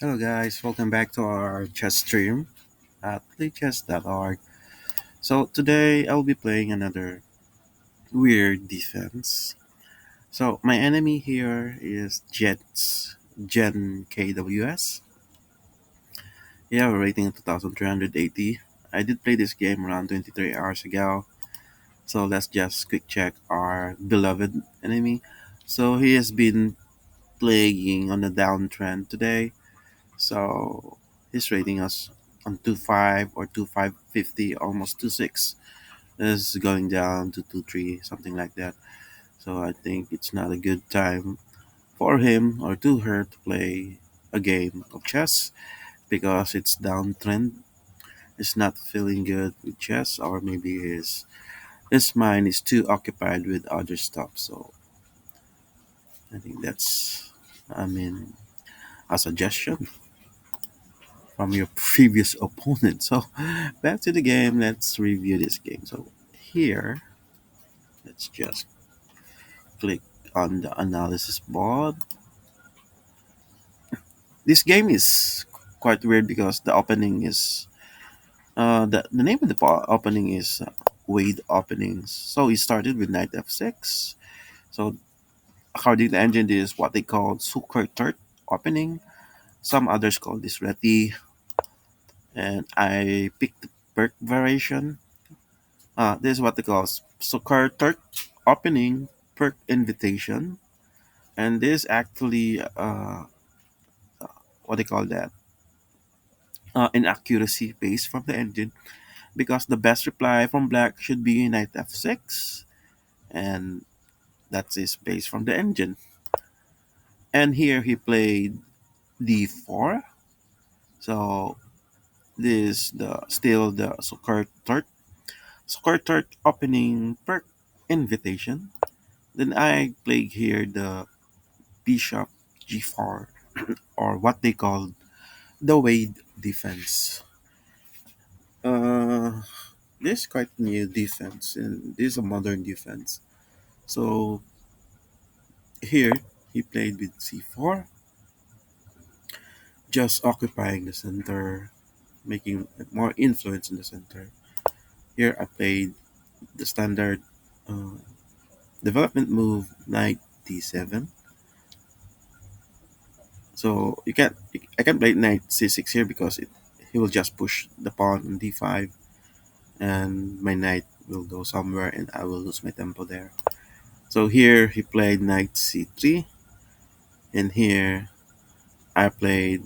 Hello guys, welcome back to our chess stream at lichess.org. So today I'll be playing another weird defense. So my enemy here is Jets Gen KWS. Yeah, we're rating at 2380. I did play this game around 23 hours ago. So let's just quick check our beloved enemy. So he has been playing on a downtrend today. So he's rating us on 2.5 or 2.550, almost 2.6. Is going down to 2.3, something like that. So I think it's not a good time for him or to her to play a game of chess because it's downtrend. He's not feeling good with chess, or maybe his mind is too occupied with other stuff. So I think that's, I mean, a suggestion from your previous opponent. So back to the game. Let's review this game. So here, let's just click on the analysis board. This game is quite weird because the opening is the name of the opening is Wade openings. So he started with knight f6. So according to the engine, this is what they call Suker third opening. Some others call this Reti, and I picked the Perk variation. This is what they call Suker third opening Perk invitation, and this actually what they call that inaccuracy based from the engine because the best reply from black should be knight f6, and that is based from the engine. And here he played d4. So this the still the Soccer third opening perk invitation. Then I played here the bishop g4, or what they call the Wade defense. Uh, this is quite new defense, and this is a modern defense. So here he played with c4, just occupying the center, making more influence in the center. Here I played the standard uh, development move knight d7. So I can play knight c6 here because he will just push the pawn on d5, and my knight will go somewhere and I will lose my tempo there. So here he played knight c3, and here I played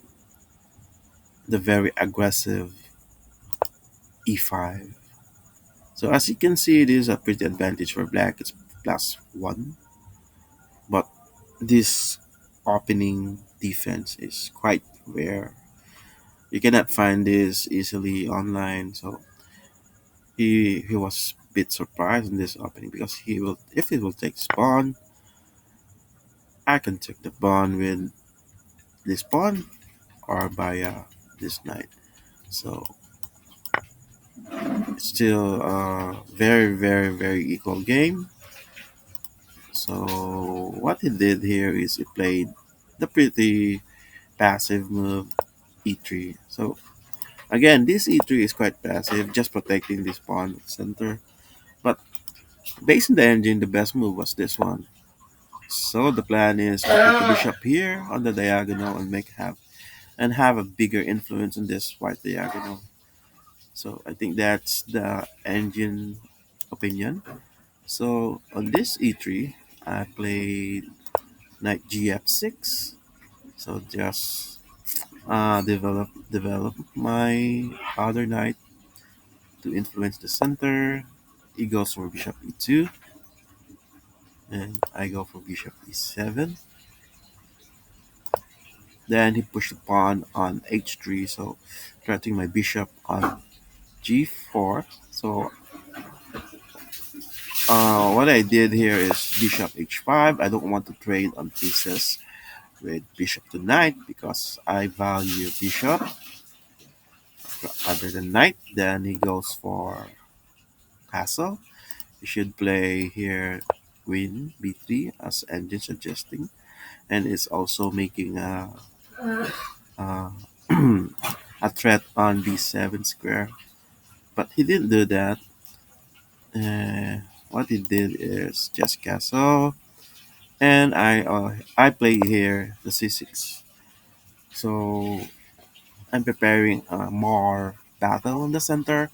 the very aggressive e5. So as you can see, it is a pretty advantage for black. It's +1, but this opening defense is quite rare. You cannot find this easily online. So he was a bit surprised in this opening because he will if he will take his pawn, I can take the pawn with this pawn or by this knight. So it's still a very equal game. So what he did here is he played the pretty passive move e3. So again, this e3 is quite passive, just protecting this pawn center. But based on the engine, the best move was this one. So the plan is to put the bishop here on the diagonal and have a bigger influence on this white diagonal. So I think that's the engine opinion. So on this e3, I played knight gf6. So just develop my other knight to influence the center. He goes for bishop e2, and I go for bishop e7. Then he pushed the pawn on h3, so threatening my bishop on g4. So what I did here is bishop h5. I don't want to trade on pieces with bishop to knight because I value bishop other than knight. Then he goes for castle. You should play here queen b3 as engine suggesting, and it's also making a uh, a threat on b7 square, but he didn't do that. What he did is just castle, and I play here the c6. So I'm preparing more battle in the center.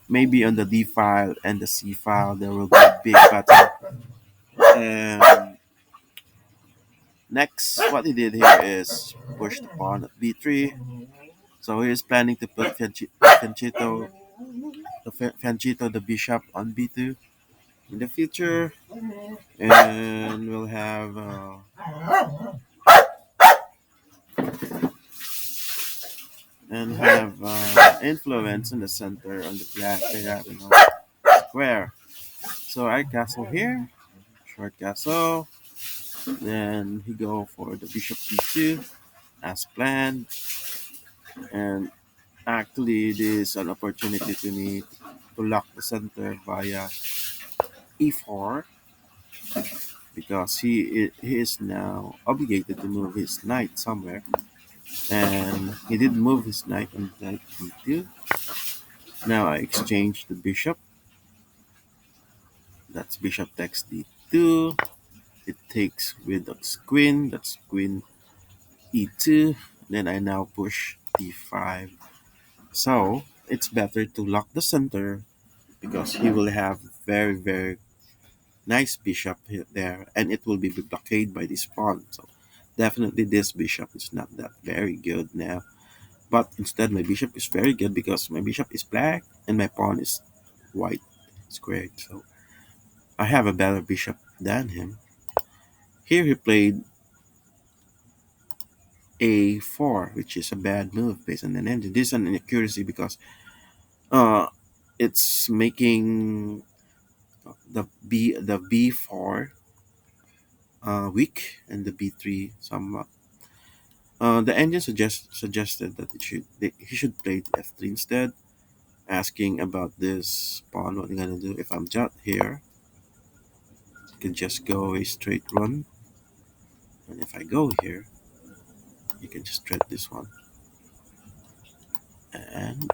Maybe on the d file and the c file there will be a big battle. And next, what he did here is push the pawn at b3. So he's planning to put Fianchetto the bishop on b2 in the future, and we'll have influence in the center on the black diagonal square. So I castle here, short castle. Then he go for the bishop b2 as planned, and actually this is an opportunity to me to lock the center via e4 because he is now obligated to move his knight somewhere, and he did move his knight on knight b2. Now I exchange the bishop. That's bishop takes d2. It takes with the queen. That's queen e2. Then I now push d5. So it's better to lock the center because he will have very nice bishop there, and it will be blockaded by this pawn. So definitely this bishop is not that very good now. But instead my bishop is very good because my bishop is black and my pawn is white squared. So I have a better bishop than him. Here he played a4, which is a bad move based on an engine. This is an inaccuracy because uh it's making the b4 weak and the b3 somewhat. The engine suggested that he should play f3 instead, asking about this pawn. What I'm gonna do if I'm jut here? I can just go a straight run, and if I go here, you can just thread this one. And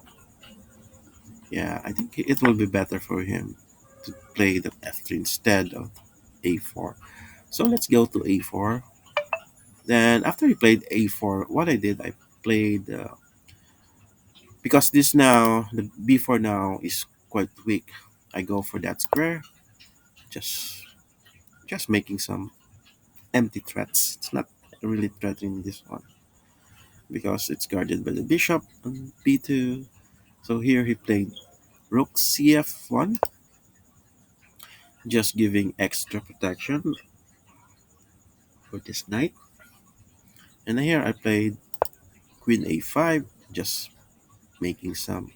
yeah, I think it will be better for him to play the f3 instead of a4. So let's go to a4. Then after he played a4, what I did, I played because this now the b4 now is quite weak. I go for that square, just just making some empty threats. It's not really threatening this one because it's guarded by the bishop on b2. So here he played rook cf1, just giving extra protection for this knight. And here I played queen a5, just making some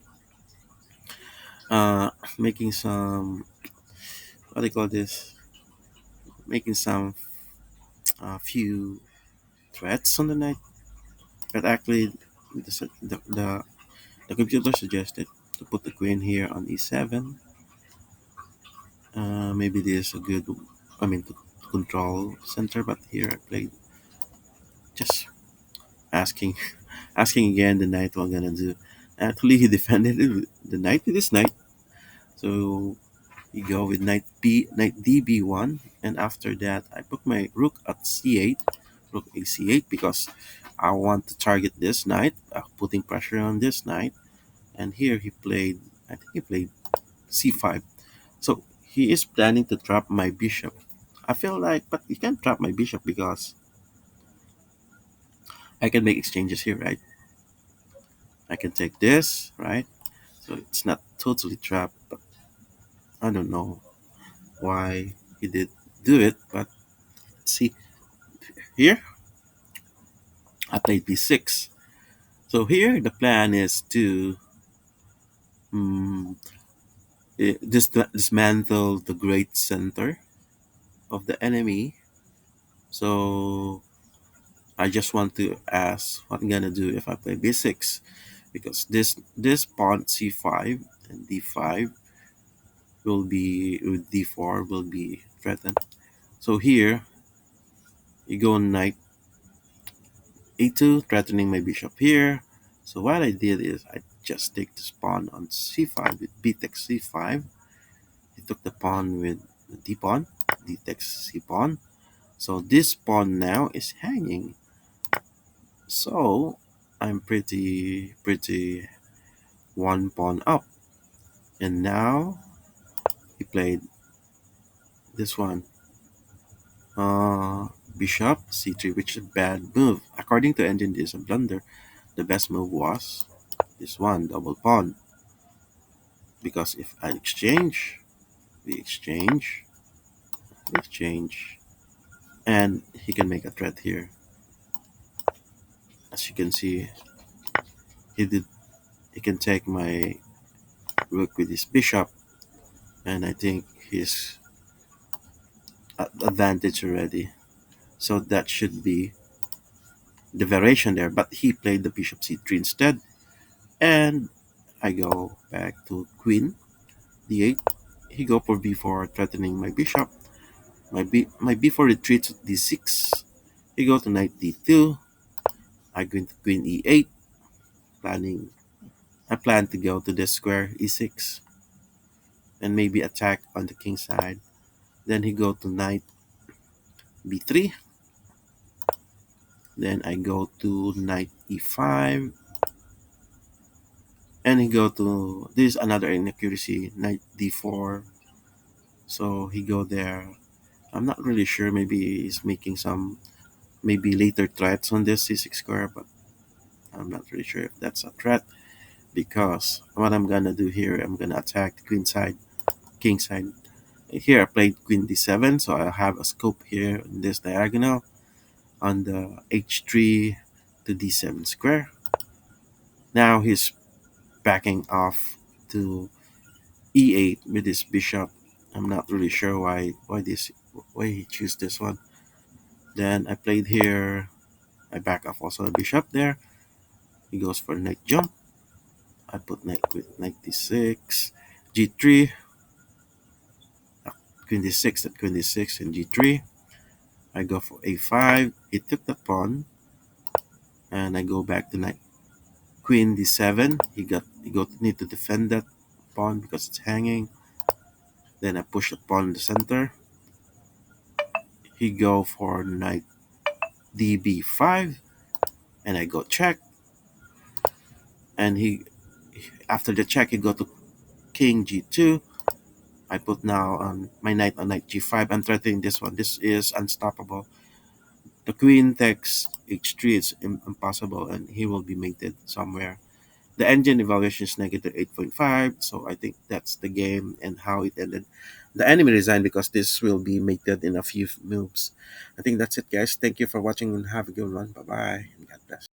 uh making some what do you call this? Making some few threats on the knight. But actually the computer suggested to put the queen here on e7. Maybe this is a good, I mean, to control center, but here I played just asking, asking again the knight what I'm gonna do. Actually, he defended it the knight with his knight, so you go with knight db1, and after that I put my rook at c8, rook a c8 because I want to target this knight, putting pressure on this knight. And here he played, I think he played c5. So he is planning to trap my bishop. I feel like, but you can't trap my bishop because I can make exchanges here, right? I can take this, right? So it's not totally trapped, but I don't know why he did do it. But see, here I played b6. So here the plan is to um, dismantle the great center of the enemy. So I just want to ask what I'm gonna do if I play b6, because this pawn c5 and d5 will be with d4 will be threatened. So here you go knight a2, threatening my bishop here. So what I did is I just take this pawn on c5 with b takes c5. He took the pawn with the d pawn, d takes c pawn. So this pawn now is hanging. So I'm pretty one pawn up. And now he played this one. Bishop c3, which is a bad move. According to engine, this is a blunder. The best move was this one, double pawn. Because if I exchange, we exchange, and he can make a threat here. As you can see, he did. He can take my rook with his bishop, and I think he's at advantage already. So that should be the variation there. But he played the bishop c3 instead, and I go back to queen d8. He go for b4, threatening my bishop. My b4 retreats to d6. He go to knight d2. I go into queen e8, planning. I plan to go to the square e6 and maybe attack on the king side. Then he go to knight b3. Then I go to knight e5, and he go to this is another inaccuracy, knight d4. So he go there. I'm not really sure. Maybe he's making some maybe later threats on this c6 square, but I'm not really sure if that's a threat because what I'm gonna do here, I'm gonna attack the queen side, king side. Here I played queen d7, so I have a scope here in this diagonal on the h3 to d7 square. Now he's backing off to e8 with his bishop. I'm not really sure why he choose this one. Then I played here. I back off also a bishop there. He goes for knight jump. I put knight with knight d6, g3, queen d6, at queen d6 and g3. I go for a5. He took the pawn, and I go back to knight queen d7. He got need to defend that pawn because it's hanging. Then I push the pawn in the center. He go for knight db5, and I go check. And he after the check, he go to king g2. I put now on my knight on knight g5. I'm threatening this one. This is unstoppable. The queen takes h3. It's impossible, and he will be mated somewhere. The engine evaluation is negative 8.5, so I think that's the game and how it ended. The enemy resigned because this will be mated in a few moves. I think that's it, guys. Thank you for watching and have a good one. Bye bye. God bless.